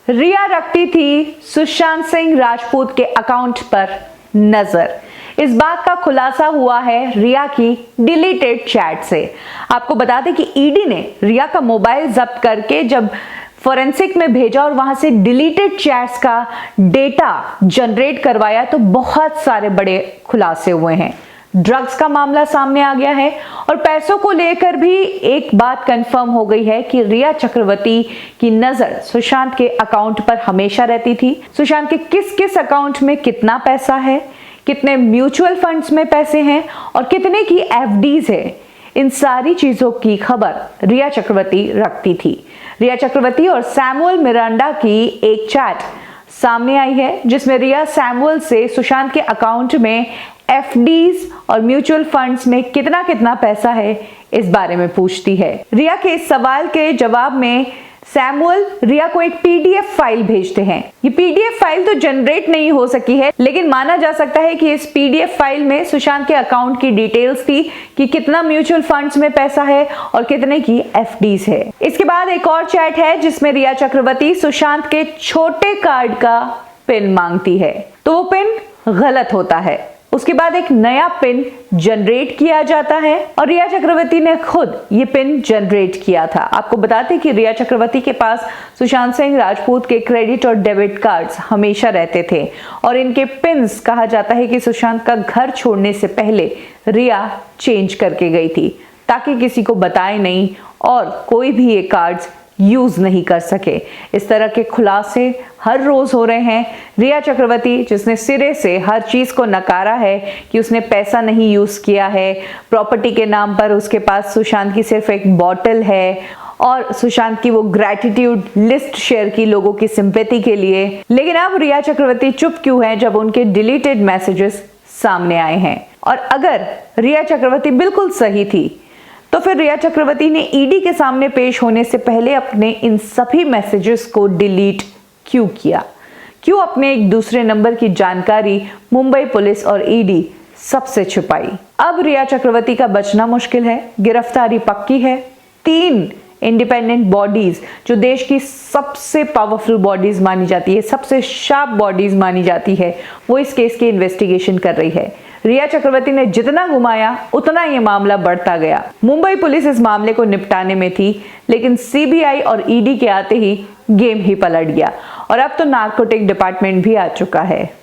रिया रखती थी सुशांत सिंह राजपूत के अकाउंट पर नजर। इस बात का खुलासा हुआ है रिया की डिलीटेड चैट से। आपको बता दें कि ईडी ने रिया का मोबाइल जब्त करके जब फोरेंसिक में भेजा और वहां से डिलीटेड चैट्स का डेटा जनरेट करवाया तो बहुत सारे बड़े खुलासे हुए हैं। ड्रग्स का मामला सामने आ गया है और पैसों को लेकर भी एक बात कंफर्म हो गई है कि रिया चक्रवर्ती की नजर सुशांत के अकाउंट पर हमेशा रहती थी। सुशांत के किस किस अकाउंट में कितना पैसा है, कितने म्यूचुअल फंड्स में पैसे हैं और कितने की एफडीज है, इन सारी चीजों की खबर रिया चक्रवर्ती रखती थी। रिया चक्रवर्ती और सैमुअल मिरांडा की एक चैट सामने आई है जिसमें रिया सैमुअल से सुशांत के अकाउंट में एफडीज और म्यूचुअल फंड्स में कितना कितना पैसा है इस बारे में पूछती है। रिया के इस सवाल के जवाब में सैमुअल रिया को एक पीडीएफ फाइल भेजते हैं। ये पीडीएफ फाइल तो जनरेट नहीं हो सकी है, लेकिन माना जा सकता है कि इस पीडीएफ फाइल में सुशांत के अकाउंट की डिटेल्स थी कि कितना म्यूचुअल फंड्स में पैसा है और कितने की एफडीज है। इसके बाद एक और चैट है जिसमें रिया चक्रवर्ती सुशांत के छोटे कार्ड का पिन मांगती है, तो वो पिन गलत होता है। उसके बाद एक नया पिन जनरेट किया जाता है और रिया चक्रवर्ती ने खुद ये पिन जनरेट किया था। आपको बताते कि रिया चक्रवर्ती के पास सुशांत सिंह राजपूत के क्रेडिट और डेबिट कार्ड्स हमेशा रहते थे और इनके पिन्स कहा जाता है कि सुशांत का घर छोड़ने से पहले रिया चेंज करके गई थी ताकि किसी को बताए नहीं और कोई भी ये कार्ड्स यूज नहीं कर सके। इस तरह के खुलासे हर रोज हो रहे हैं। रिया चक्रवर्ती जिसने सिरे से हर चीज को नकारा है कि उसने पैसा नहीं यूज किया है, प्रॉपर्टी के नाम पर उसके पास सुशांत की सिर्फ एक बॉटल है और सुशांत की वो ग्रैटिट्यूड लिस्ट शेयर की लोगों की सिंपैथी के लिए। लेकिन अब रिया चक्रवर्ती चुप क्यों है जब उनके डिलीटेड मैसेजेस सामने आए हैं? और अगर रिया चक्रवर्ती बिल्कुल सही थी तो फिर रिया चक्रवर्ती ने ईडी के सामने पेश होने से पहले अपने इन सभी मैसेजेस को डिलीट क्यों किया? क्यों अपने एक दूसरे नंबर की जानकारी मुंबई पुलिस और ईडी सबसे छुपाई? अब रिया चक्रवर्ती का बचना मुश्किल है, गिरफ्तारी पक्की है। 3 इंडिपेंडेंट बॉडीज जो देश की सबसे पावरफुल बॉडीज मानी जाती है, सबसे शार्प बॉडीज मानी जाती है, वो इस केस की इन्वेस्टिगेशन कर रही है। रिया चक्रवर्ती ने जितना घुमाया उतना ये मामला बढ़ता गया। मुंबई पुलिस इस मामले को निपटाने में थी, लेकिन सीबीआई और ईडी के आते ही गेम ही पलट गया और अब तो नार्कोटिक डिपार्टमेंट भी आ चुका है।